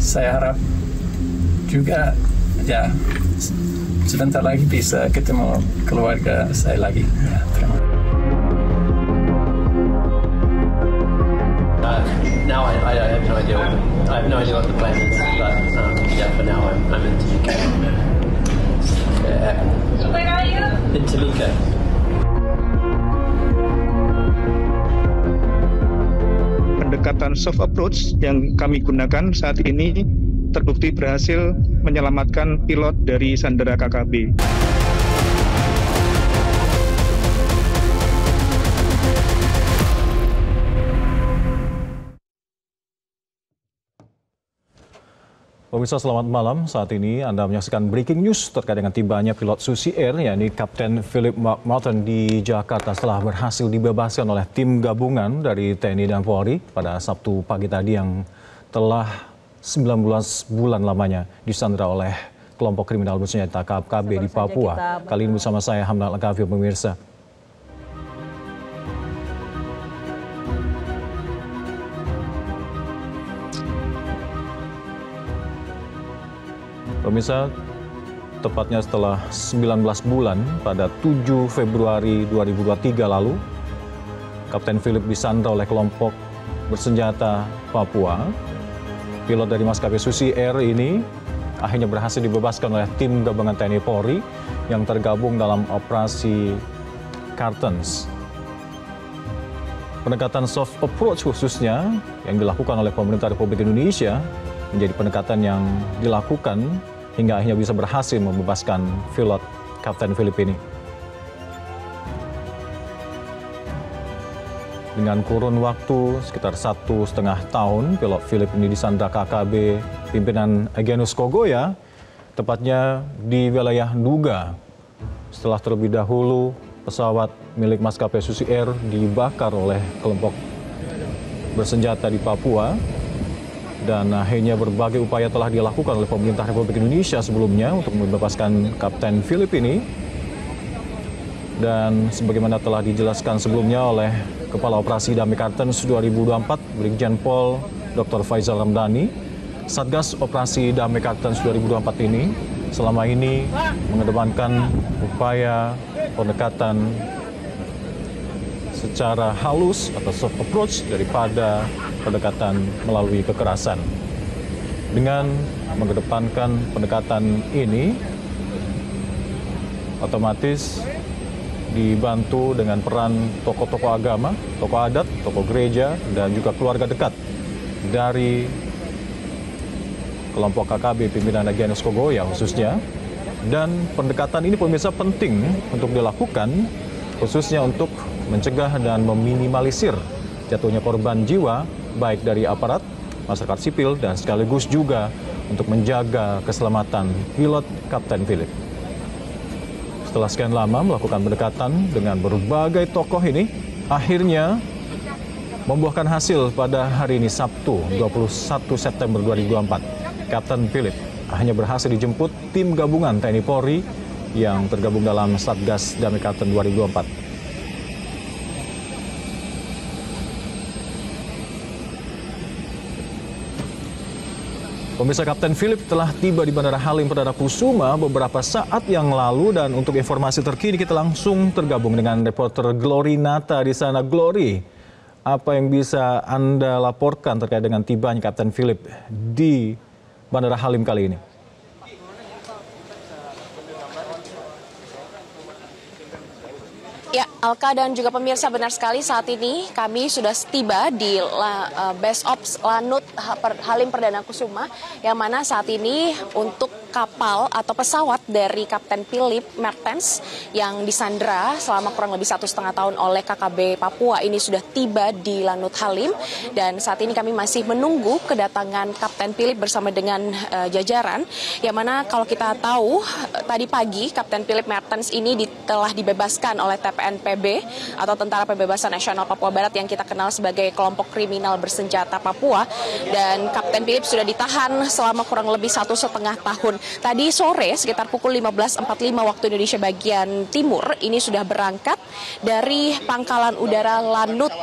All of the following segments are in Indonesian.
saya harap juga ya sebentar lagi bisa ketemu keluarga saya lagi. Ya, terima kasih. Now I have no idea. I have no idea what the plan is, but yeah, for now I'm in Toluca. Where are you? In Toluca. Pendekatan soft approach yang kami gunakan saat ini terbukti berhasil menyelamatkan pilot dari sandera KKB. Pemirsa, selamat malam. Saat ini Anda menyaksikan breaking news terkait dengan tibanya pilot Susi Air, yakni Kapten Philip Martin di Jakarta setelah berhasil dibebaskan oleh tim gabungan dari TNI dan Polri pada Sabtu pagi tadi yang telah 19 bulan lamanya disandra oleh kelompok kriminal bersenjata KKB di Papua. Kali ini bersama saya Hamdan Al-Ghafir, pemirsa. Pemirsa, tepatnya setelah 19 bulan pada 7 Februari 2023 lalu, Kapten Philip disandra oleh kelompok bersenjata Papua. Pilot dari maskapai Susi Air ini akhirnya berhasil dibebaskan oleh tim gabungan TNI Polri yang tergabung dalam operasi Kartens. Pendekatan soft approach khususnya yang dilakukan oleh pemerintah Republik Indonesia menjadi pendekatan yang dilakukan hingga akhirnya bisa berhasil membebaskan pilot Kapten Philip ini. Dengan kurun waktu sekitar 1,5 tahun, pilot Philip ini disandra KKB pimpinan Egyanus Kogoya, tepatnya di wilayah Nduga. Setelah terlebih dahulu pesawat milik maskapai Susi Air dibakar oleh kelompok bersenjata di Papua. Dan akhirnya berbagai upaya telah dilakukan oleh pemerintah Republik Indonesia sebelumnya untuk membebaskan Kapten Philip ini. Dan sebagaimana telah dijelaskan sebelumnya oleh Kepala Operasi Damai Kartens 2024, Brigjen Pol Dr. Faizal Ramdhani, Satgas Operasi Damai Kartens 2024 ini selama ini mengedepankan upaya pendekatan secara halus atau soft approach daripada pendekatan melalui kekerasan. Dengan mengedepankan pendekatan ini, otomatis dibantu dengan peran tokoh-tokoh agama, tokoh adat, tokoh gereja, dan juga keluarga dekat dari kelompok KKB pimpinan Egyanus Kogoya khususnya. Dan pendekatan ini pemirsa penting untuk dilakukan khususnya untuk mencegah dan meminimalisir jatuhnya korban jiwa baik dari aparat, masyarakat sipil, dan sekaligus juga untuk menjaga keselamatan pilot Kapten Philip. Setelah sekian lama melakukan pendekatan dengan berbagai tokoh ini, akhirnya membuahkan hasil pada hari ini Sabtu 21 September 2024. Kapten Philip hanya berhasil dijemput tim gabungan TNI Polri yang tergabung dalam Satgas Damai Kartens 2024. Pemirsa, Kapten Philip telah tiba di Bandara Halim Perdana Kusuma beberapa saat yang lalu, dan untuk informasi terkini kita langsung tergabung dengan reporter Glory Nata di sana. Glory, apa yang bisa Anda laporkan terkait dengan tibanya Kapten Philip di Bandara Halim kali ini? Ya, Alka dan juga pemirsa, benar sekali saat ini kami sudah tiba di Base Ops Lanut Halim Perdana Kusuma, yang mana saat ini untuk kapal atau pesawat dari Kapten Philip Martens yang disandra selama kurang lebih 1,5 tahun oleh KKB Papua ini sudah tiba di Lanut Halim, dan saat ini kami masih menunggu kedatangan Kapten Philip bersama dengan jajaran, yang mana kalau kita tahu tadi pagi Kapten Philip Martens ini telah dibebaskan oleh TPNPB atau Tentara Pembebasan Nasional Papua Barat yang kita kenal sebagai kelompok kriminal bersenjata Papua, dan Kapten Philip sudah ditahan selama kurang lebih 1,5 tahun. Tadi sore sekitar pukul 15.45 waktu Indonesia bagian timur ini sudah berangkat dari Pangkalan Udara Lanut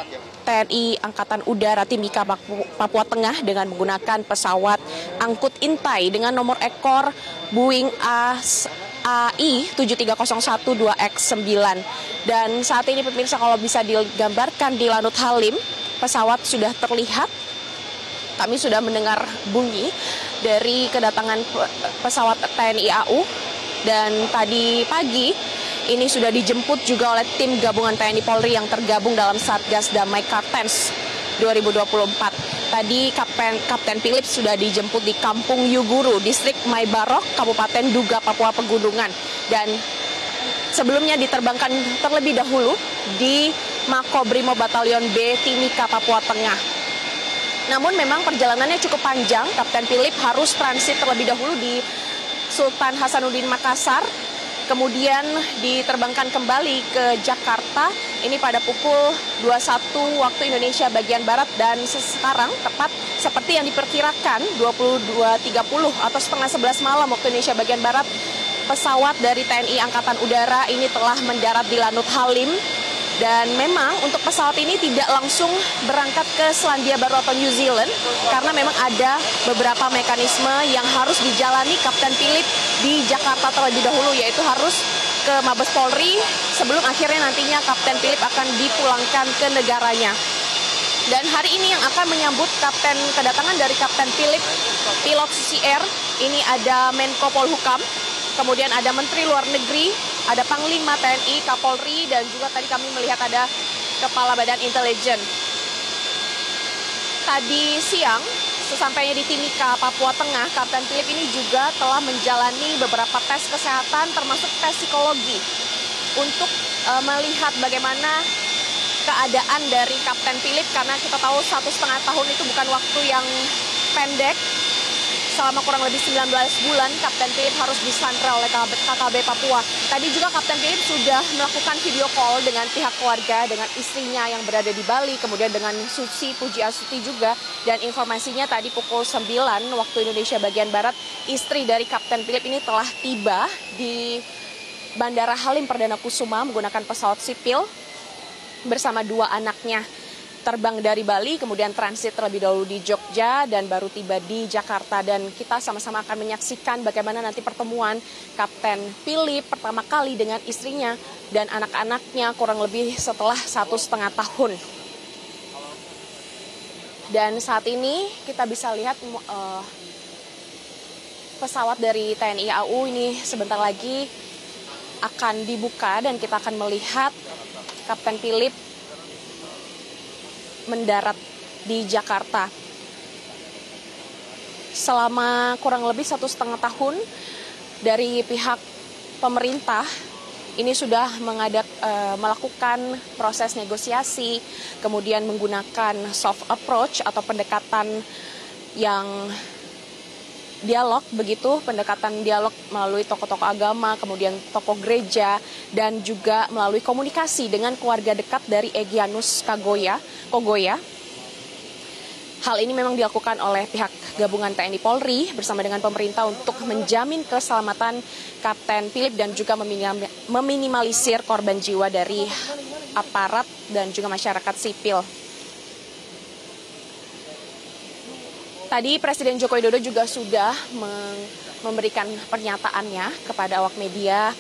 TNI Angkatan Udara Timika Papua Tengah dengan menggunakan pesawat angkut intai dengan nomor ekor Boeing AI 73012X9. Dan saat ini pemirsa, kalau bisa digambarkan di Lanut Halim, pesawat sudah terlihat. Kami sudah mendengar bunyi dari kedatangan pesawat TNI AU, dan tadi pagi ini sudah dijemput juga oleh tim gabungan TNI Polri yang tergabung dalam Satgas Damai Kartens 2024. Tadi Kapten Philip sudah dijemput di Kampung Yuguru, Distrik Maibarok, Kabupaten Duga, Papua Pegunungan. Dan sebelumnya diterbangkan terlebih dahulu di Makobrimob Batalion B Timika, Papua Tengah. Namun memang perjalanannya cukup panjang. Kapten Philip harus transit terlebih dahulu di Sultan Hasanuddin Makassar, kemudian diterbangkan kembali ke Jakarta ini pada pukul 21 waktu Indonesia bagian Barat, dan sekarang tepat seperti yang diperkirakan 22.30 atau setengah 11 malam waktu Indonesia bagian Barat, pesawat dari TNI Angkatan Udara ini telah mendarat di Lanut Halim. Dan memang untuk pesawat ini tidak langsung berangkat ke Selandia Baru atau New Zealand, karena memang ada beberapa mekanisme yang harus dijalani Kapten Philip di Jakarta terlebih dahulu, yaitu harus ke Mabes Polri sebelum akhirnya nantinya Kapten Philip akan dipulangkan ke negaranya. Dan hari ini yang akan menyambut kedatangan dari Kapten Philip, pilot Susi Air, ini ada Menko Polhukam, kemudian ada Menteri Luar Negeri, ada Panglima TNI, Kapolri, dan juga tadi kami melihat ada Kepala Badan Intelijen. Tadi siang, sesampainya di Timika, Papua Tengah, Kapten Philip ini juga telah menjalani beberapa tes kesehatan, termasuk tes psikologi, untuk melihat bagaimana keadaan dari Kapten Philip, karena kita tahu 1,5 tahun itu bukan waktu yang pendek. Selama kurang lebih 19 bulan, Kapten Philip harus disandra oleh KKB Papua. Tadi juga Kapten Philip sudah melakukan video call dengan pihak keluarga, dengan istrinya yang berada di Bali, kemudian dengan Susi Pujiastuti juga. Dan informasinya tadi pukul 9 waktu Indonesia bagian Barat, istri dari Kapten Philip ini telah tiba di Bandara Halim Perdana Kusuma menggunakan pesawat sipil bersama 2 anaknya. Terbang dari Bali, kemudian transit terlebih dahulu di Jogja, dan baru tiba di Jakarta. Dan kita sama-sama akan menyaksikan bagaimana nanti pertemuan Kapten Philip pertama kali dengan istrinya dan anak-anaknya kurang lebih setelah 1,5 tahun. Dan saat ini kita bisa lihat pesawat dari TNI AU ini sebentar lagi akan dibuka, dan kita akan melihat Kapten Philip mendarat di Jakarta. Selama kurang lebih 1,5 tahun dari pihak pemerintah ini sudah melakukan proses negosiasi, kemudian menggunakan soft approach atau pendekatan yang dialog begitu, pendekatan dialog melalui tokoh-tokoh agama, kemudian tokoh gereja, dan juga melalui komunikasi dengan keluarga dekat dari Egyanus Kogoya. Hal ini memang dilakukan oleh pihak gabungan TNI Polri bersama dengan pemerintah untuk menjamin keselamatan Kapten Philip dan juga meminimalisir korban jiwa dari aparat dan juga masyarakat sipil. Tadi Presiden Joko Widodo juga sudah memberikan pernyataannya kepada awak media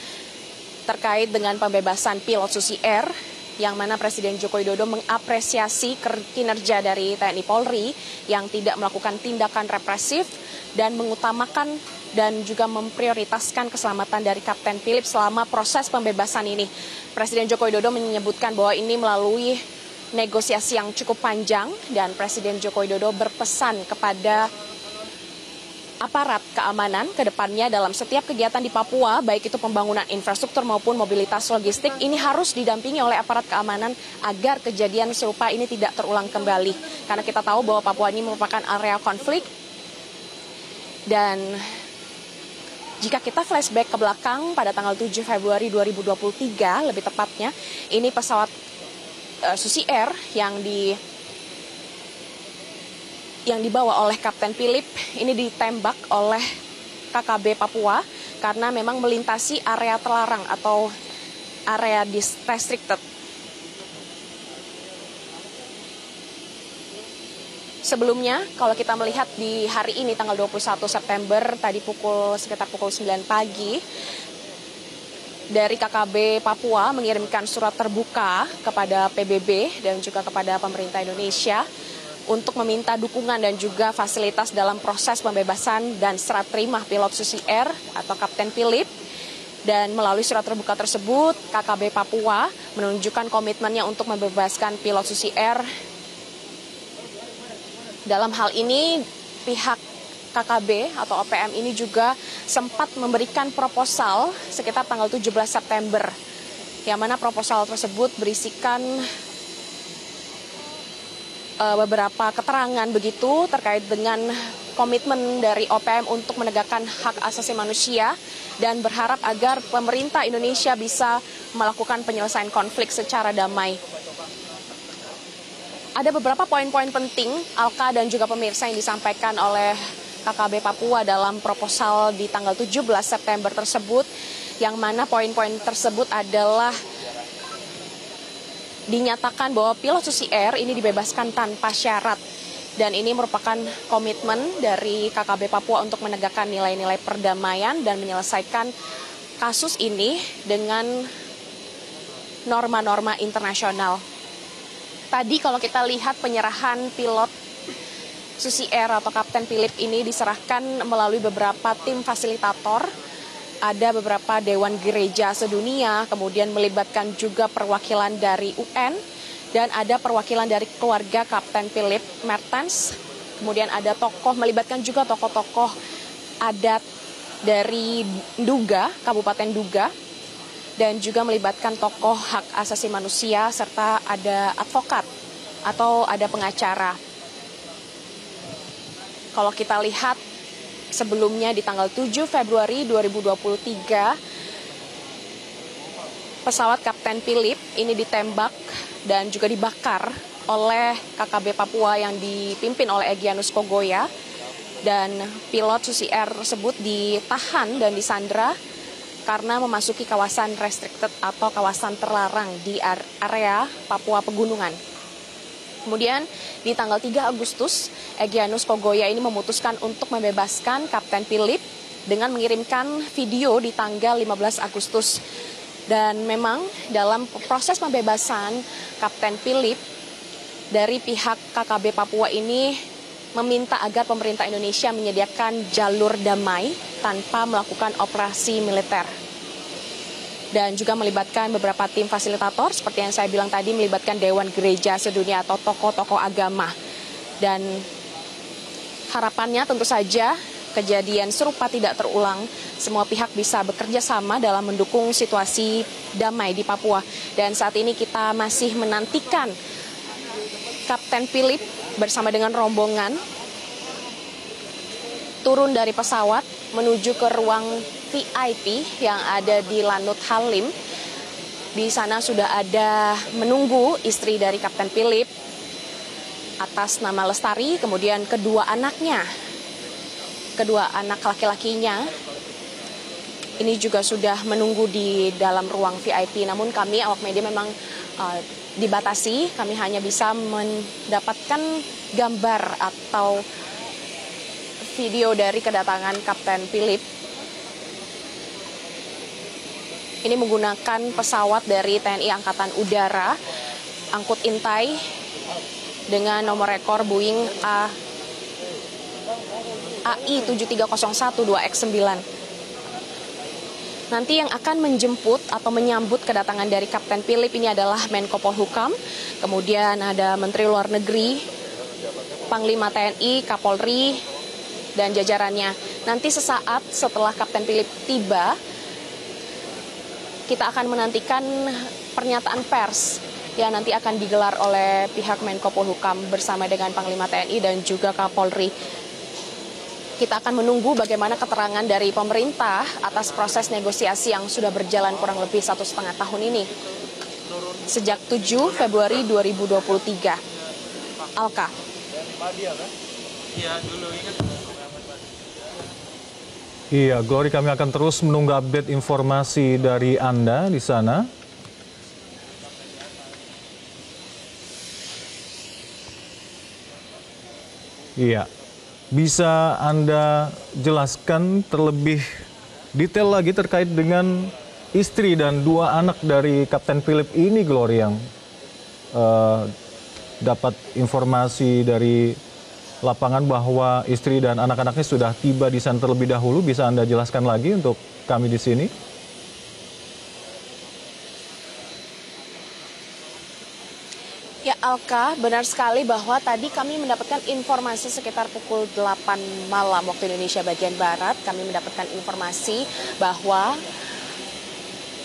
terkait dengan pembebasan pilot Susi Air, yang mana Presiden Joko Widodo mengapresiasi kinerja dari TNI Polri yang tidak melakukan tindakan represif dan mengutamakan dan juga memprioritaskan keselamatan dari Kapten Philip selama proses pembebasan ini. Presiden Joko Widodo menyebutkan bahwa ini melalui negosiasi yang cukup panjang, dan Presiden Joko Widodo berpesan kepada aparat keamanan ke depannya dalam setiap kegiatan di Papua, baik itu pembangunan infrastruktur maupun mobilitas logistik, ini harus didampingi oleh aparat keamanan agar kejadian serupa ini tidak terulang kembali. Karena kita tahu bahwa Papua ini merupakan area konflik, dan jika kita flashback ke belakang pada tanggal 7 Februari 2023, lebih tepatnya, ini pesawat Susi Air yang dibawa oleh Kapten Philip ini ditembak oleh KKB Papua karena memang melintasi area terlarang atau area restricted. Sebelumnya, kalau kita melihat di hari ini tanggal 21 September, tadi sekitar pukul 9 pagi, dari KKB Papua mengirimkan surat terbuka kepada PBB dan juga kepada pemerintah Indonesia untuk meminta dukungan dan juga fasilitas dalam proses pembebasan dan serah terima pilot Susi Air atau Kapten Philip. Dan melalui surat terbuka tersebut, KKB Papua menunjukkan komitmennya untuk membebaskan pilot Susi Air. Dalam hal ini, pihak KKB atau OPM ini juga sempat memberikan proposal sekitar tanggal 17 September, yang mana proposal tersebut berisikan beberapa keterangan begitu terkait dengan komitmen dari OPM untuk menegakkan hak asasi manusia dan berharap agar pemerintah Indonesia bisa melakukan penyelesaian konflik secara damai. Ada beberapa poin-poin penting, Alka dan juga pemirsa, yang disampaikan oleh KKB Papua dalam proposal di tanggal 17 September tersebut, yang mana poin-poin tersebut adalah dinyatakan bahwa pilot Susi Air ini dibebaskan tanpa syarat. Dan ini merupakan komitmen dari KKB Papua untuk menegakkan nilai-nilai perdamaian dan menyelesaikan kasus ini dengan norma-norma internasional. Tadi kalau kita lihat penyerahan pilot Susi Air atau Kapten Philip ini diserahkan melalui beberapa tim fasilitator. Ada beberapa dewan gereja sedunia, kemudian melibatkan juga perwakilan dari UN, dan ada perwakilan dari keluarga Kapten Philip Mertens. Kemudian ada melibatkan juga tokoh-tokoh adat dari Nduga, Kabupaten Nduga, dan juga melibatkan tokoh hak asasi manusia, serta ada advokat atau ada pengacara. Kalau kita lihat sebelumnya di tanggal 7 Februari 2023, pesawat Kapten Philip ini ditembak dan juga dibakar oleh KKB Papua yang dipimpin oleh Egyanus Kogoya, dan pilot Susi Air tersebut ditahan dan disandra karena memasuki kawasan restricted atau kawasan terlarang di area Papua Pegunungan. Kemudian di tanggal 3 Agustus, Egyanus Kogoya ini memutuskan untuk membebaskan Kapten Philip dengan mengirimkan video di tanggal 15 Agustus. Dan memang dalam proses pembebasan Kapten Philip, dari pihak KKB Papua ini meminta agar pemerintah Indonesia menyediakan jalur damai tanpa melakukan operasi militer. Dan juga melibatkan beberapa tim fasilitator, seperti yang saya bilang tadi, melibatkan Dewan Gereja Sedunia atau tokoh-tokoh agama. Dan harapannya tentu saja kejadian serupa tidak terulang. Semua pihak bisa bekerja sama dalam mendukung situasi damai di Papua. Dan saat ini kita masih menantikan Kapten Philip bersama dengan rombongan turun dari pesawat menuju ke ruang VIP yang ada di Lanut Halim. Di sana sudah ada menunggu istri dari Kapten Philip atas nama Lestari, kemudian kedua anak laki-lakinya ini juga sudah menunggu di dalam ruang VIP. Namun kami awak media memang dibatasi, kami hanya bisa mendapatkan gambar atau video dari kedatangan Kapten Philip. Ini menggunakan pesawat dari TNI Angkatan Udara, angkut intai dengan nomor rekor Boeing AI 7301 2X9. Nanti yang akan menjemput atau menyambut kedatangan dari Kapten Philip ini adalah Menko Polhukam, kemudian ada Menteri Luar Negeri, Panglima TNI, Kapolri, dan jajarannya. Nanti sesaat setelah Kapten Philip tiba, kita akan menantikan pernyataan pers yang nanti akan digelar oleh pihak Menko Polhukam bersama dengan Panglima TNI dan juga Kapolri. Kita akan menunggu bagaimana keterangan dari pemerintah atas proses negosiasi yang sudah berjalan kurang lebih 1,5 tahun ini. Sejak 7 Februari 2023. Alka. Iya, Glory, kami akan terus menunggu update informasi dari Anda di sana. Iya, bisa Anda jelaskan terlebih detail lagi terkait dengan istri dan 2 anak dari Kapten Philip ini, Glory, yang dapat informasi dari lapangan bahwa istri dan anak-anaknya sudah tiba di sana terlebih dahulu. Bisa Anda jelaskan lagi untuk kami di sini? Ya, Alka, benar sekali bahwa tadi kami mendapatkan informasi sekitar pukul 8 malam waktu Indonesia bagian Barat. Kami mendapatkan informasi bahwa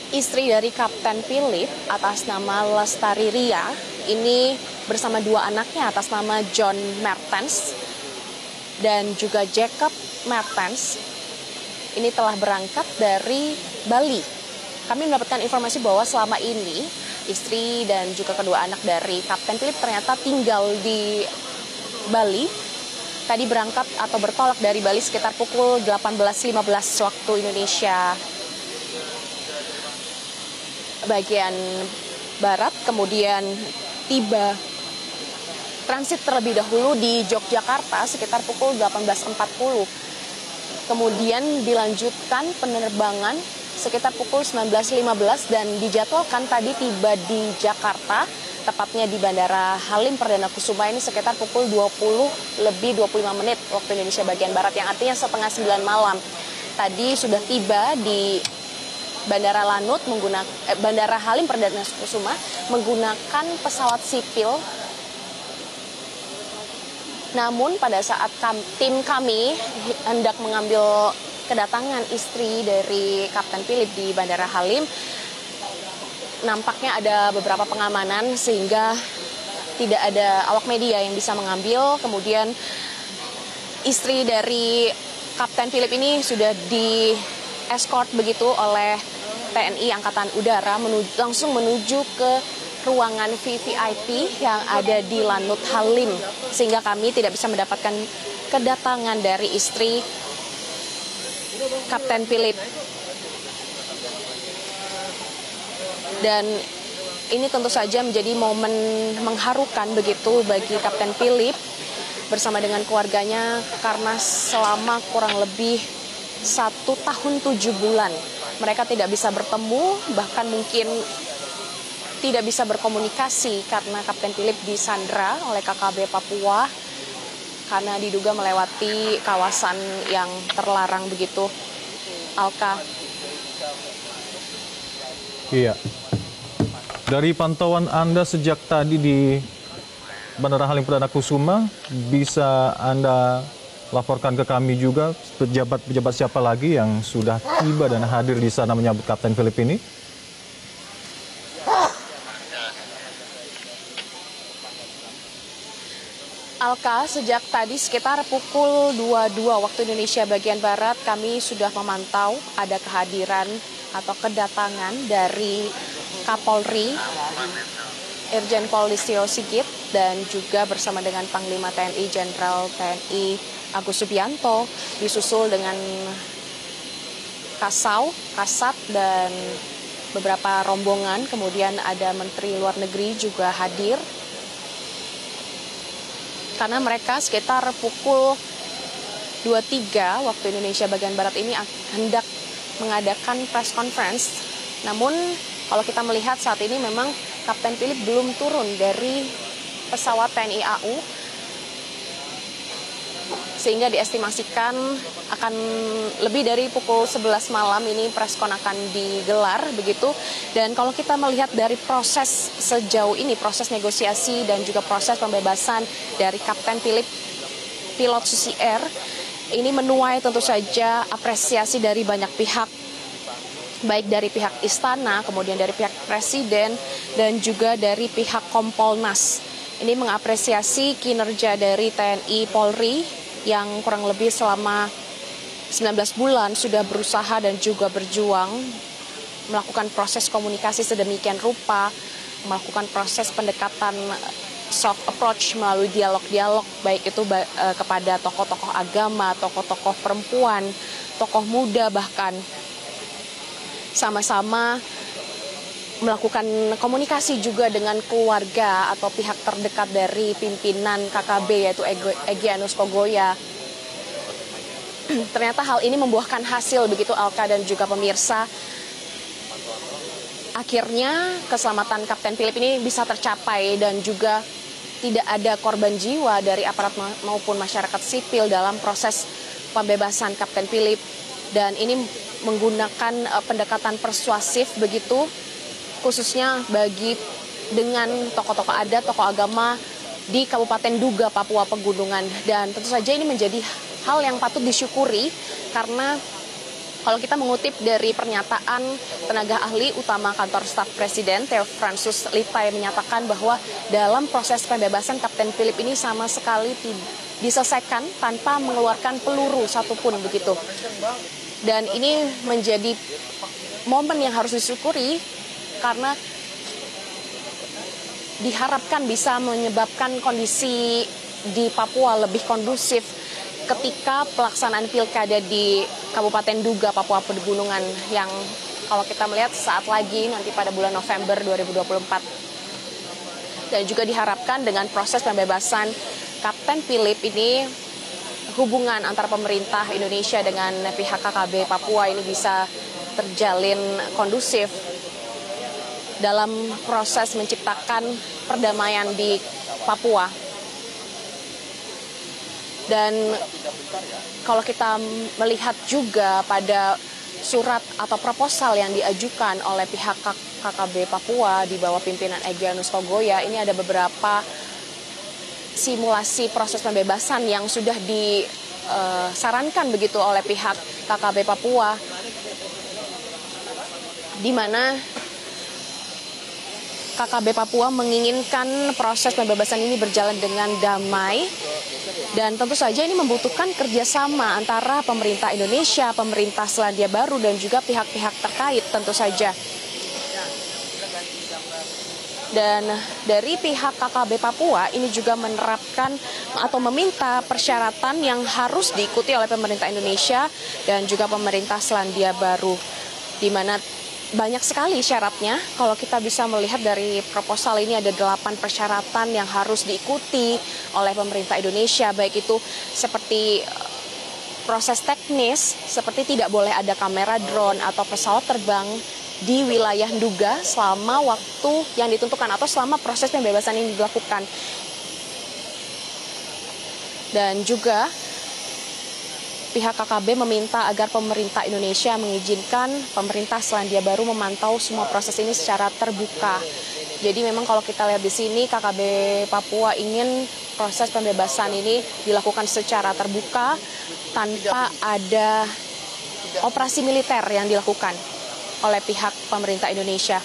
istri dari Kapten Philip atas nama Lestari Ria ini bersama 2 anaknya atas nama John Mertens dan juga Jacob Mertens ini telah berangkat dari Bali. Kami mendapatkan informasi bahwa selama ini istri dan juga kedua anak dari Kapten Philip ternyata tinggal di Bali. Tadi berangkat atau bertolak dari Bali sekitar pukul 18.15 waktu Indonesia bagian Barat, kemudian tiba transit terlebih dahulu di Yogyakarta sekitar pukul 18.40. Kemudian dilanjutkan penerbangan sekitar pukul 19.15 dan dijadwalkan tadi tiba di Jakarta, tepatnya di Bandara Halim Perdana Kusuma ini sekitar pukul 20:25 waktu Indonesia bagian Barat, yang artinya setengah 9 malam. Tadi sudah tiba di Bandara Lanut Bandara Halim Perdana Kusuma menggunakan pesawat sipil. Namun pada saat tim kami hendak mengambil kedatangan istri dari Kapten Philip di Bandara Halim, nampaknya ada beberapa pengamanan sehingga tidak ada awak media yang bisa mengambil. Kemudian istri dari Kapten Philip ini sudah di-escort begitu oleh TNI Angkatan Udara langsung menuju ke ruangan VVIP yang ada di Lanut Halim, sehingga kami tidak bisa mendapatkan kedatangan dari istri Kapten Philip. Dan ini tentu saja menjadi momen mengharukan begitu bagi Kapten Philip bersama dengan keluarganya, karena selama kurang lebih 1 tahun 7 bulan mereka tidak bisa bertemu, bahkan mungkin tidak bisa berkomunikasi karena Kapten Philip disandra oleh KKB Papua karena diduga melewati kawasan yang terlarang begitu, Alka. Iya. Dari pantauan Anda sejak tadi di Bandara Halim Perdana Kusuma, bisa Anda laporkan ke kami juga pejabat-pejabat siapa lagi yang sudah tiba dan hadir di sana menyambut Kapten Philip ini? Alka, sejak tadi sekitar pukul 22 waktu Indonesia bagian Barat kami sudah memantau ada kehadiran atau kedatangan dari Kapolri Irjen Pol Listio Sigit dan juga bersama dengan Panglima TNI Jenderal TNI Agus Subianto, disusul dengan Kasat dan beberapa rombongan. Kemudian ada Menteri Luar Negeri juga hadir. Karena mereka sekitar pukul 23 waktu Indonesia bagian Barat ini hendak mengadakan press conference. Namun kalau kita melihat saat ini memang Kapten Philip belum turun dari pesawat TNI AU, sehingga diestimasikan akan lebih dari pukul 11 malam ini preskon akan digelar begitu. Dan kalau kita melihat dari proses sejauh ini, proses negosiasi dan juga proses pembebasan dari Kapten Philip, pilot Susi Air, ini menuai tentu saja apresiasi dari banyak pihak, baik dari pihak istana, kemudian dari pihak presiden, dan juga dari pihak Kompolnas. Ini mengapresiasi kinerja dari TNI Polri yang kurang lebih selama 19 bulan sudah berusaha dan juga berjuang melakukan proses komunikasi sedemikian rupa, melakukan proses pendekatan soft approach melalui dialog-dialog, baik itu kepada tokoh-tokoh agama, tokoh-tokoh perempuan, tokoh muda, bahkan sama-sama melakukan komunikasi juga dengan keluarga atau pihak terdekat dari pimpinan KKB yaitu Egyanus Kogoya. Ternyata hal ini membuahkan hasil begitu Alka dan juga pemirsa. Akhirnya keselamatan Kapten Philip ini bisa tercapai dan juga tidak ada korban jiwa dari aparat maupun masyarakat sipil dalam proses pembebasan Kapten Philip. Dan ini menggunakan pendekatan persuasif begitu, khususnya dengan tokoh-tokoh adat, tokoh agama di Kabupaten Duga, Papua Pegunungan. Dan tentu saja ini menjadi hal yang patut disyukuri karena kalau kita mengutip dari pernyataan tenaga ahli utama kantor staf Presiden, Theo Fransus Lipai menyatakan bahwa dalam proses pembebasan Kapten Philip ini sama sekali diselesaikan tanpa mengeluarkan peluru satupun begitu. Dan ini menjadi momen yang harus disyukuri karena diharapkan bisa menyebabkan kondisi di Papua lebih kondusif ketika pelaksanaan pilkada di Kabupaten Duga, Papua Pegunungan yang kalau kita melihat saat lagi nanti pada bulan November 2024. Dan juga diharapkan dengan proses pembebasan Kapten Philip ini hubungan antara pemerintah Indonesia dengan pihak KKB Papua ini bisa terjalin kondusif dalam proses menciptakan perdamaian di Papua. Dan kalau kita melihat juga pada surat atau proposal yang diajukan oleh pihak KKB Papua di bawah pimpinan Egyanus Kogoya, ini ada beberapa simulasi proses pembebasan yang sudah disarankan begitu oleh pihak KKB Papua, di mana KKB Papua menginginkan proses pembebasan ini berjalan dengan damai dan tentu saja ini membutuhkan kerjasama antara pemerintah Indonesia, pemerintah Selandia Baru dan juga pihak-pihak terkait tentu saja. Dan dari pihak KKB Papua ini juga menerapkan atau meminta persyaratan yang harus diikuti oleh pemerintah Indonesia dan juga pemerintah Selandia Baru, di mana banyak sekali syaratnya. Kalau kita bisa melihat dari proposal ini ada 8 persyaratan yang harus diikuti oleh pemerintah Indonesia, baik itu seperti proses teknis, seperti tidak boleh ada kamera drone atau pesawat terbang di wilayah Duga selama waktu yang ditentukan atau selama proses pembebasan ini dilakukan. Dan juga pihak KKB meminta agar pemerintah Indonesia mengizinkan pemerintah Selandia Baru memantau semua proses ini secara terbuka. Jadi memang kalau kita lihat di sini KKB Papua ingin proses pembebasan ini dilakukan secara terbuka tanpa ada operasi militer yang dilakukan oleh pihak pemerintah Indonesia.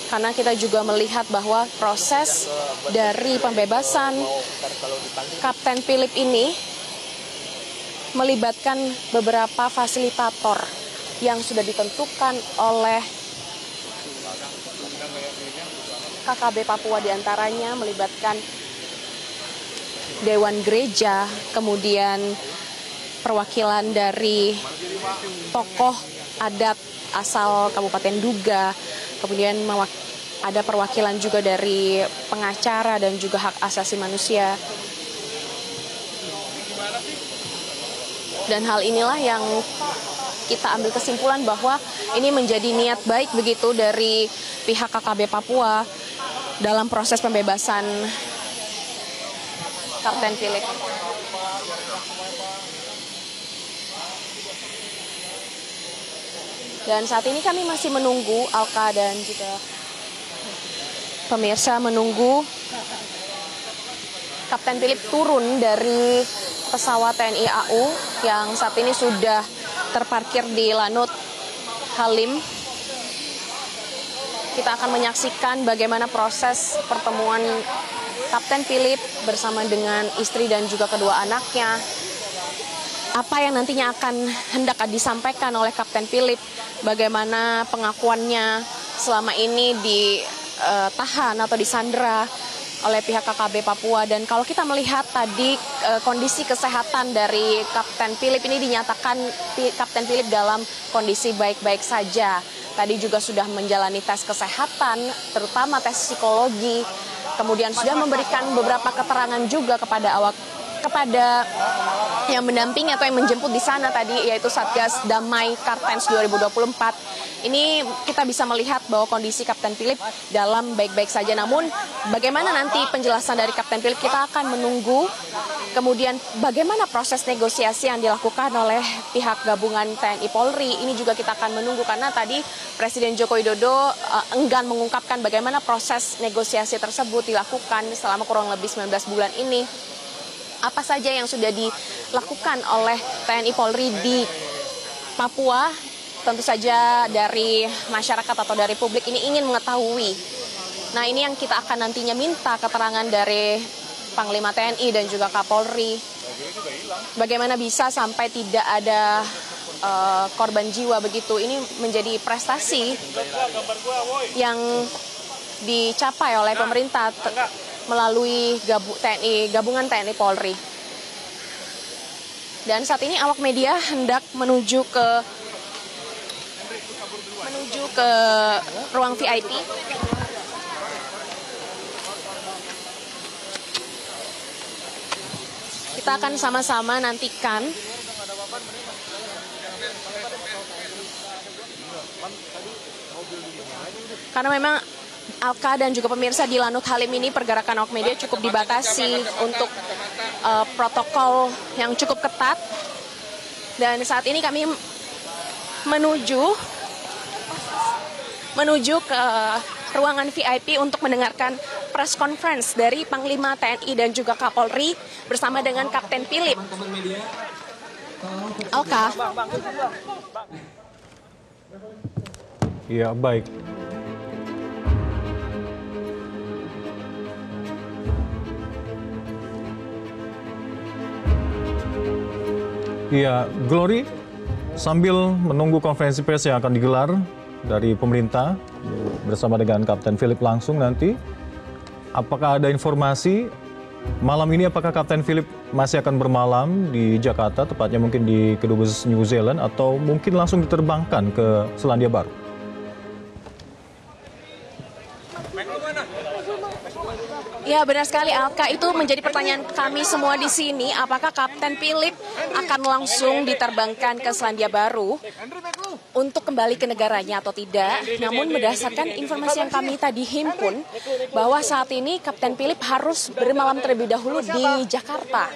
Karena kita juga melihat bahwa proses dari pembebasan Kapten Philip ini melibatkan beberapa fasilitator yang sudah ditentukan oleh KKB Papua, diantaranya melibatkan Dewan Gereja, kemudian perwakilan dari tokoh adat asal Kabupaten Duga, kemudian ada perwakilan juga dari pengacara dan juga hak asasi manusia. Dan hal inilah yang kita ambil kesimpulan bahwa ini menjadi niat baik begitu dari pihak KKB Papua dalam proses pembebasan Kapten Philip. Dan saat ini kami masih menunggu, Alka dan juga pemirsa, menunggu Kapten Philip turun dari pesawat TNI AU yang saat ini sudah terparkir di Lanut Halim. Kita akan menyaksikan bagaimana proses pertemuan Kapten Philip bersama dengan istri dan juga kedua anaknya. Apa yang nantinya akan hendak disampaikan oleh Kapten Philip, bagaimana pengakuannya selama ini ditahan atau disandera oleh pihak KKB Papua. Dan kalau kita melihat tadi kondisi kesehatan dari Kapten Philip ini dinyatakan Kapten Philip dalam kondisi baik-baik saja. Tadi juga sudah menjalani tes kesehatan, terutama tes psikologi. Kemudian sudah memberikan beberapa keterangan juga kepada yang mendampingi atau yang menjemput di sana tadi, yaitu Satgas Damai Kartens 2024. Ini kita bisa melihat bahwa kondisi Kapten Philip dalam baik-baik saja. Namun bagaimana nanti penjelasan dari Kapten Philip, kita akan menunggu. Kemudian bagaimana proses negosiasi yang dilakukan oleh pihak gabungan TNI Polri, ini juga kita akan menunggu. Karena tadi Presiden Joko Widodo enggan mengungkapkan bagaimana proses negosiasi tersebut dilakukan selama kurang lebih 19 bulan ini. Apa saja yang sudah dilakukan oleh TNI Polri di Papua. Tentu saja dari masyarakat atau dari publik ini ingin mengetahui. Nah, ini yang kita akan nantinya minta keterangan dari Panglima TNI dan juga Kapolri. Bagaimana bisa sampai tidak ada korban jiwa begitu. Ini menjadi prestasi yang dicapai oleh pemerintah melalui gabungan TNI Polri. Dan saat ini awak media hendak menuju ke ruang VIP. Kita akan sama-sama nantikan karena memang Alka dan juga pemirsa di Lanut Halim ini pergerakan awak media cukup dibatasi untuk protokol yang cukup ketat. Dan saat ini kami menuju ke ruangan VIP untuk mendengarkan press conference dari Panglima TNI dan juga Kapolri bersama dengan Kapten Philip. Alka. Ya, baik. Ya, Glory, sambil menunggu konferensi pers yang akan digelar dari pemerintah bersama dengan Kapten Philip langsung nanti, apakah ada informasi malam ini, apakah Kapten Philip masih akan bermalam di Jakarta, tepatnya mungkin di Kedubes New Zealand, atau mungkin langsung diterbangkan ke Selandia Baru? Ya, benar sekali Alka, itu menjadi pertanyaan kami semua di sini. Apakah Kapten Philip akan langsung diterbangkan ke Selandia Baru untuk kembali ke negaranya atau tidak? Namun berdasarkan informasi yang kami tadi himpun, bahwa saat ini Kapten Philip harus bermalam terlebih dahulu di Jakarta.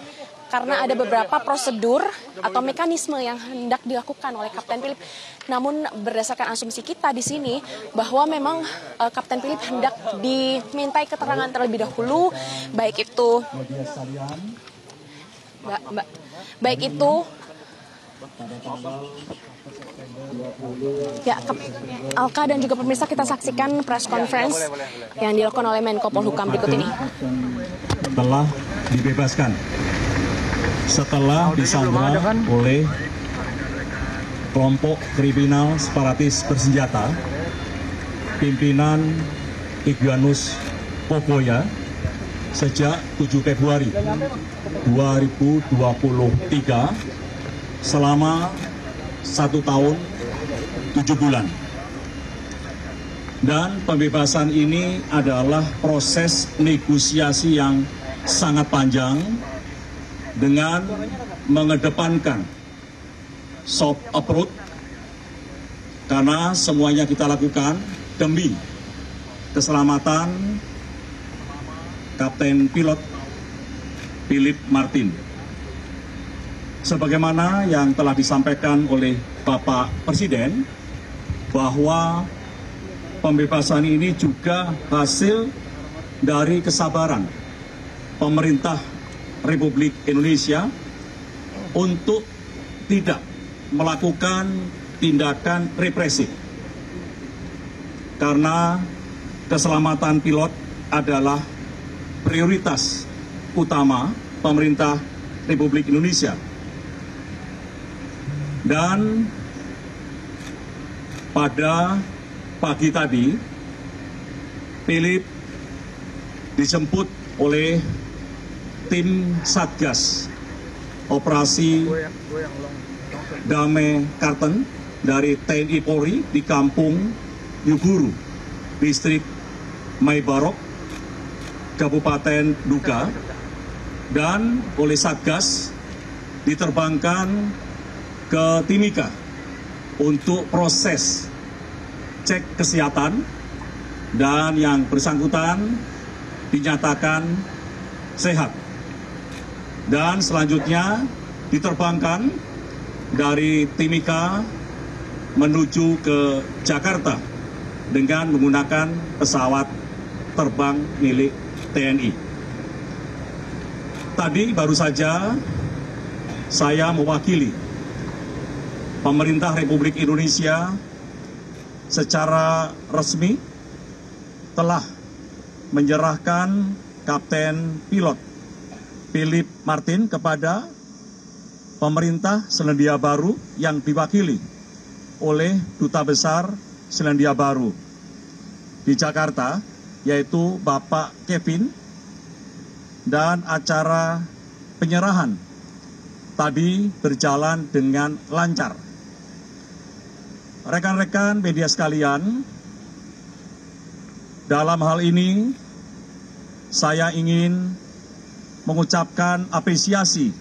Karena ada beberapa prosedur atau mekanisme yang hendak dilakukan oleh Kapten Philip. Namun berdasarkan asumsi kita di sini bahwa memang Kapten Philip hendak dimintai keterangan terlebih dahulu, baik itu ya, Alka dan juga pemirsa, kita saksikan press conference yang dilakukan oleh Menko Polhukam berikut ini. Telah dibebaskan setelah disandra oleh kelompok kriminal separatis bersenjata pimpinan Igyanus Kogoya sejak 7 Februari 2023 selama 1 tahun 7 bulan. Dan pembebasan ini adalah proses negosiasi yang sangat panjang dengan mengedepankan soft approach, karena semuanya kita lakukan demi keselamatan Kapten Pilot Philip Martin. Sebagaimana yang telah disampaikan oleh Bapak Presiden, bahwa pembebasan ini juga hasil dari kesabaran pemerintah Republik Indonesia untuk tidak melakukan tindakan represif, karena keselamatan pilot adalah prioritas utama pemerintah Republik Indonesia. Dan pada pagi tadi, Philip dijemput oleh tim Satgas Operasi Damai Karteng dari TNI Polri di Kampung Yuguru, Distrik Maibarok, Kabupaten Duga, dan oleh Satgas diterbangkan ke Timika untuk proses cek kesehatan, dan yang bersangkutan dinyatakan sehat. Dan selanjutnya diterbangkan dari Timika menuju ke Jakarta dengan menggunakan pesawat terbang milik TNI. Tadi baru saja saya mewakili pemerintah Republik Indonesia secara resmi telah menyerahkan Kapten Pilot Philip Martin kepada pemerintah Selandia Baru yang diwakili oleh Duta Besar Selandia Baru di Jakarta, yaitu Bapak Kevin, dan acara penyerahan tadi berjalan dengan lancar. Rekan-rekan media sekalian, dalam hal ini saya ingin mengucapkan apresiasi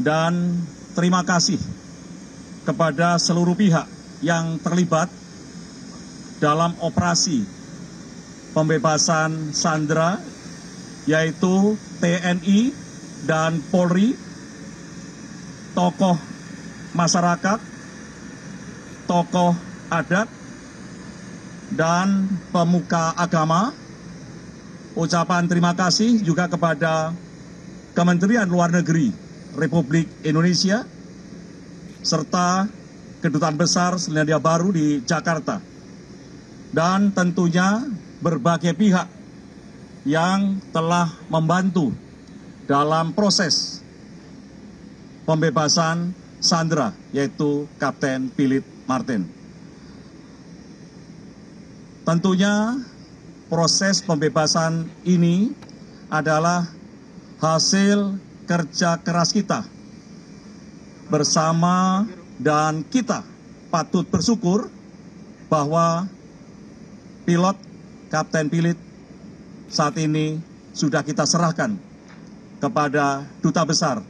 dan terima kasih kepada seluruh pihak yang terlibat dalam operasi pembebasan sandera, yaitu TNI dan Polri, tokoh masyarakat, tokoh adat, dan pemuka agama. Ucapan terima kasih juga kepada Kementerian Luar Negeri Republik Indonesia serta Kedutaan Besar Selandia Baru di Jakarta, dan tentunya berbagai pihak yang telah membantu dalam proses pembebasan sandera, yaitu Kapten Philip Martin. Tentunya proses pembebasan ini adalah hasil kerja keras kita bersama, dan kita patut bersyukur bahwa pilot Kapten Philip saat ini sudah kita serahkan kepada Duta Besar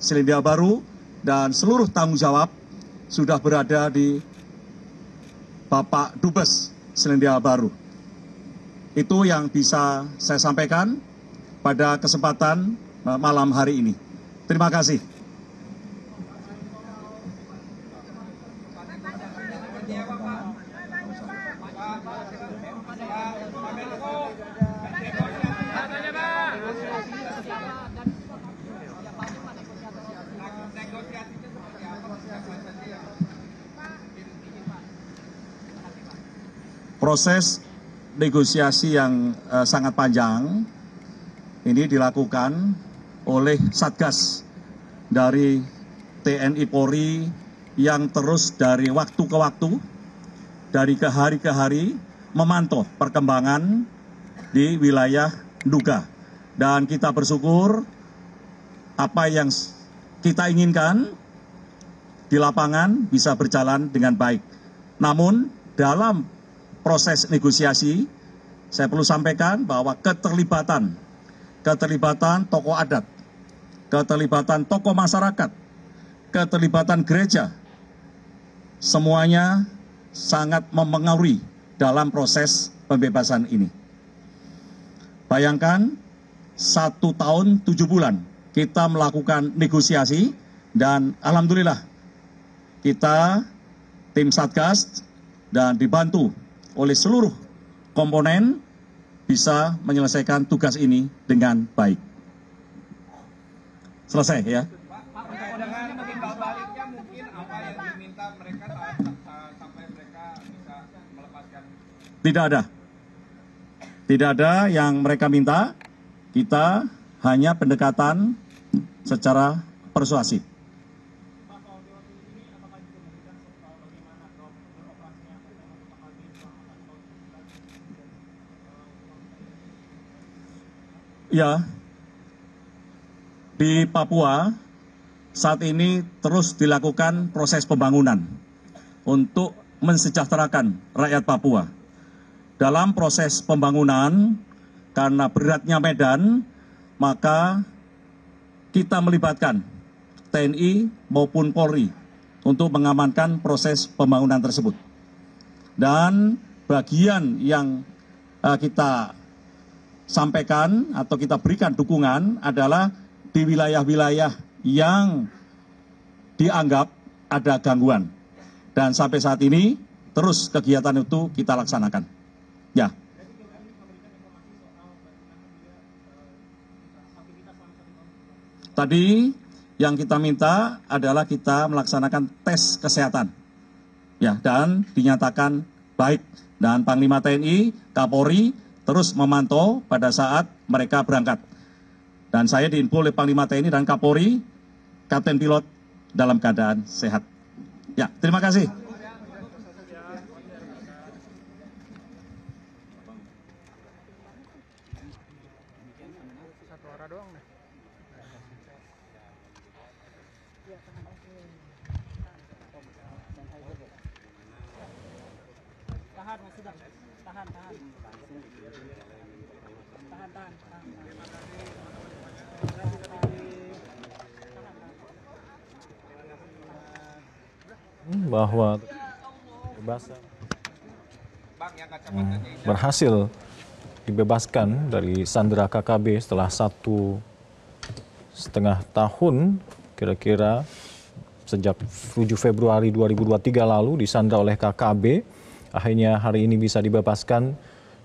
Selandia Baru, dan seluruh tanggung jawab sudah berada di Bapak Dubes Selandia Baru. Itu yang bisa saya sampaikan pada kesempatan malam hari ini. Terima kasih. Proses negosiasi yang sangat panjang ini dilakukan oleh Satgas dari TNI Polri yang terus dari waktu ke waktu, dari ke hari memantau perkembangan di wilayah Duga. Dan kita bersyukur apa yang kita inginkan di lapangan bisa berjalan dengan baik. Namun dalam proses negosiasi, saya perlu sampaikan bahwa keterlibatan tokoh adat, keterlibatan tokoh masyarakat, keterlibatan gereja, semuanya sangat mempengaruhi dalam proses pembebasan ini. Bayangkan 1 tahun 7 bulan kita melakukan negosiasi, dan alhamdulillah kita tim Satgas dan dibantu oleh seluruh komponen bisa menyelesaikan tugas ini dengan baik. Selesai ya. Tidak ada yang mereka minta. Kita hanya pendekatan secara persuasif. Ya, di Papua saat ini terus dilakukan proses pembangunan untuk mensejahterakan rakyat Papua. Dalam proses pembangunan, karena beratnya medan, maka kita melibatkan TNI maupun Polri untuk mengamankan proses pembangunan tersebut. Dan bagian yang kita sampaikan atau kita berikan dukungan adalah di wilayah-wilayah yang dianggap ada gangguan. Dan sampai saat ini terus kegiatan itu kita laksanakan. Ya. Tadi yang kita minta adalah kita melaksanakan tes kesehatan. Ya, dan dinyatakan baik. Dan Panglima TNI, Kapolri terus memantau pada saat mereka berangkat. Dan saya diinfo oleh Panglima TNI dan Kapolri, Kapten Pilot dalam keadaan sehat. Ya, terima kasih. Bahwa berhasil dibebaskan dari sandera KKB setelah 1,5 tahun kira-kira sejak 7 Februari 2023 lalu disandra oleh KKB. Akhirnya hari ini bisa dibebaskan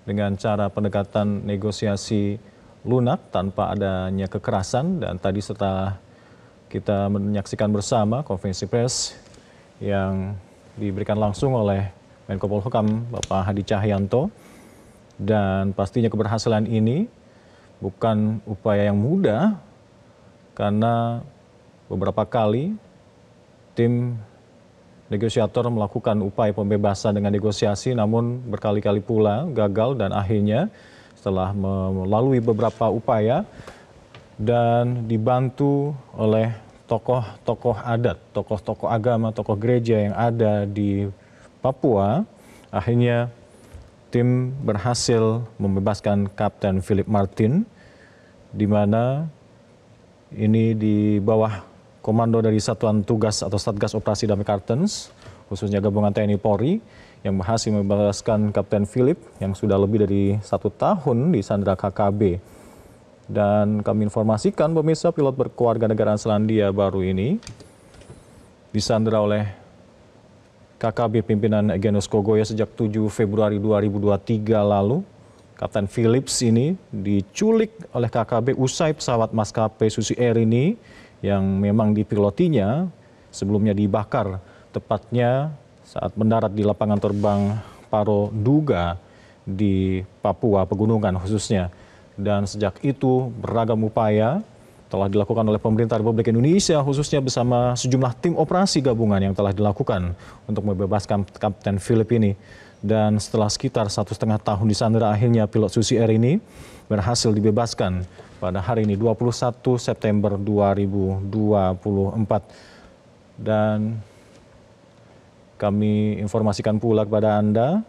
dengan cara pendekatan negosiasi lunak tanpa adanya kekerasan. Dan tadi setelah kita menyaksikan bersama konferensi pers yang diberikan langsung oleh Menko Polhukam Bapak Hadi Cahyanto, dan pastinya keberhasilan ini bukan upaya yang mudah karena beberapa kali tim negosiator melakukan upaya pembebasan dengan negosiasi, namun berkali-kali pula gagal. Dan akhirnya setelah melalui beberapa upaya dan dibantu oleh tokoh-tokoh adat, tokoh-tokoh agama, tokoh gereja yang ada di Papua, akhirnya tim berhasil membebaskan Kapten Philip Martin, di mana ini di bawah komando dari Satuan Tugas atau Satgas Operasi Damai Kartens, khususnya gabungan TNI Polri, yang berhasil membebaskan Kapten Philip yang sudah lebih dari 1 tahun di sandera KKB. Dan kami informasikan pemirsa, pilot berkewarganegaraan Selandia Baru ini disandera oleh KKB pimpinan Egyanus Kogoya sejak 7 Februari 2023 lalu. Kapten Philips ini diculik oleh KKB usai pesawat maskapai Susi Air ini yang memang dipilotinya sebelumnya dibakar, tepatnya saat mendarat di lapangan terbang Paro Duga di Papua Pegunungan khususnya. Dan sejak itu beragam upaya telah dilakukan oleh pemerintah Republik Indonesia khususnya bersama sejumlah tim operasi gabungan yang telah dilakukan untuk membebaskan Kapten Philip ini. Dan setelah sekitar 1,5 tahun disandera, akhirnya pilot Susi Air ini berhasil dibebaskan pada hari ini 21 September 2024. Dan kami informasikan pula kepada Anda,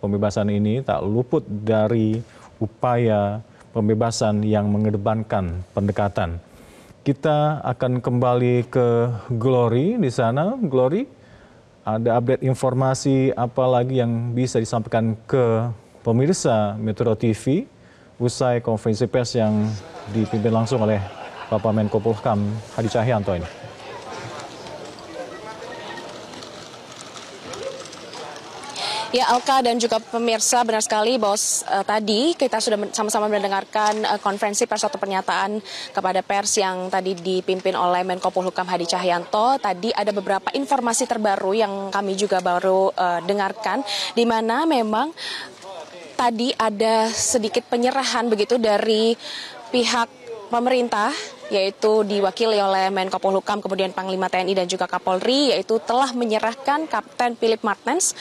pembebasan ini tak luput dari upaya pembebasan yang mengedepankan pendekatan. Kita akan kembali ke Glory di sana. Glory, ada update informasi apa lagi yang bisa disampaikan ke pemirsa Metro TV usai konferensi pers yang dipimpin langsung oleh Bapak Menko Polhukam Hadi Cahyanto ini? Ya, Alka dan juga pemirsa, benar sekali bahwa tadi kita sudah sama-sama mendengarkan konferensi pers atau pernyataan kepada pers yang tadi dipimpin oleh Menko Polhukam Hadi Cahyanto. Tadi ada beberapa informasi terbaru yang kami juga baru dengarkan, di mana memang tadi ada sedikit penyerahan begitu dari pihak pemerintah, yaitu diwakili oleh Menko Polhukam, kemudian Panglima TNI dan juga Kapolri, yaitu telah menyerahkan Kapten Philip Martens,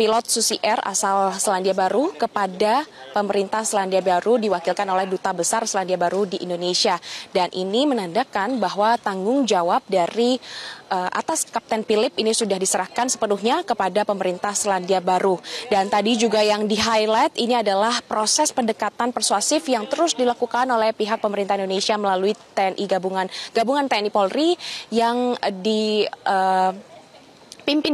pilot Susi Air asal Selandia Baru, kepada pemerintah Selandia Baru diwakilkan oleh Duta Besar Selandia Baru di Indonesia. Dan ini menandakan bahwa tanggung jawab dari atas Kapten Philip ini sudah diserahkan sepenuhnya kepada pemerintah Selandia Baru. Dan tadi juga yang di-highlight ini adalah proses pendekatan persuasif yang terus dilakukan oleh pihak pemerintah Indonesia melalui TNI gabungan TNI Polri yang dipimpin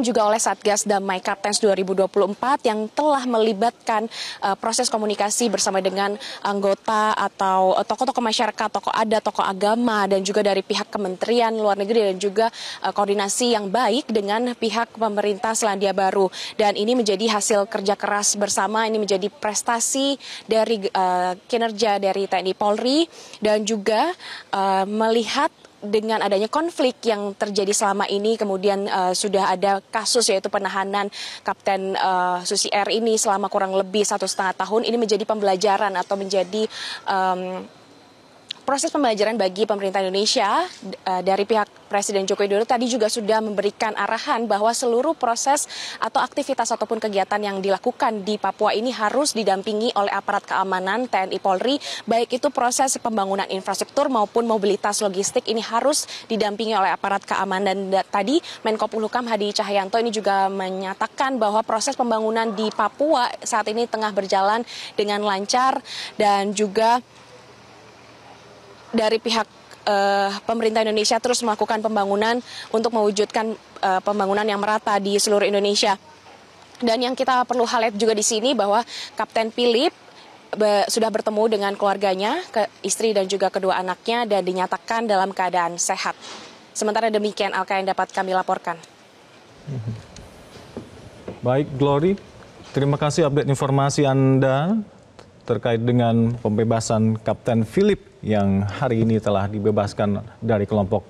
juga oleh Satgas Damai Kartens 2024 yang telah melibatkan proses komunikasi bersama dengan anggota atau tokoh-tokoh masyarakat, tokoh adat, tokoh agama, dan juga dari pihak Kementerian Luar Negeri dan juga koordinasi yang baik dengan pihak pemerintah Selandia Baru. Dan ini menjadi hasil kerja keras bersama, ini menjadi prestasi dari kinerja dari TNI Polri dan juga melihat dengan adanya konflik yang terjadi selama ini, kemudian sudah ada kasus yaitu penahanan Kapten Susi Air ini selama kurang lebih 1,5 tahun. Ini menjadi pembelajaran atau menjadi proses pembelajaran bagi pemerintah Indonesia. Dari pihak Presiden Joko Widodo tadi juga sudah memberikan arahan bahwa seluruh proses atau aktivitas ataupun kegiatan yang dilakukan di Papua ini harus didampingi oleh aparat keamanan TNI Polri, baik itu proses pembangunan infrastruktur maupun mobilitas logistik ini harus didampingi oleh aparat keamanan. Dan tadi Menko Polhukam Hadi Cahyanto ini juga menyatakan bahwa proses pembangunan di Papua saat ini tengah berjalan dengan lancar dan juga dari pihak pemerintah Indonesia terus melakukan pembangunan untuk mewujudkan pembangunan yang merata di seluruh Indonesia. Dan yang kita perlu highlight juga di sini bahwa Kapten Philip sudah bertemu dengan keluarganya, istri dan juga kedua anaknya, dan dinyatakan dalam keadaan sehat. Sementara demikian, Alka, yang dapat kami laporkan. Baik, Glory, terima kasih update informasi Anda terkait dengan pembebasan Kapten Philip yang hari ini telah dibebaskan dari kelompok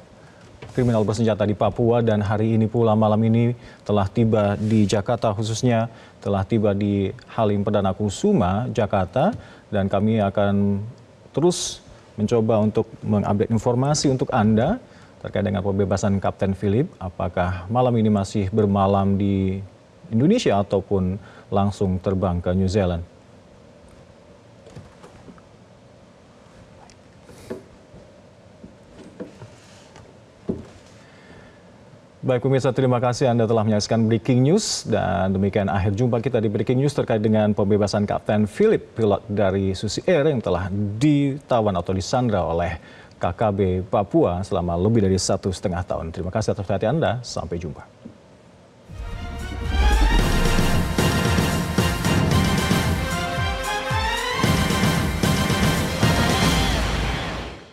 kriminal bersenjata di Papua, dan hari ini pula malam ini telah tiba di Jakarta, khususnya telah tiba di Halim Perdana Kusuma, Jakarta, dan kami akan terus mencoba untuk mengupdate informasi untuk Anda terkait dengan pembebasan Kapten Philip, apakah malam ini masih bermalam di Indonesia ataupun langsung terbang ke New Zealand. Baik pemirsa, terima kasih Anda telah menyaksikan Breaking News, dan demikian akhir jumpa kita di Breaking News terkait dengan pembebasan Kapten Philip, pilot dari Susi Air yang telah ditawan atau disandra oleh KKB Papua selama lebih dari 1,5 tahun. Terima kasih atas perhatian Anda, sampai jumpa.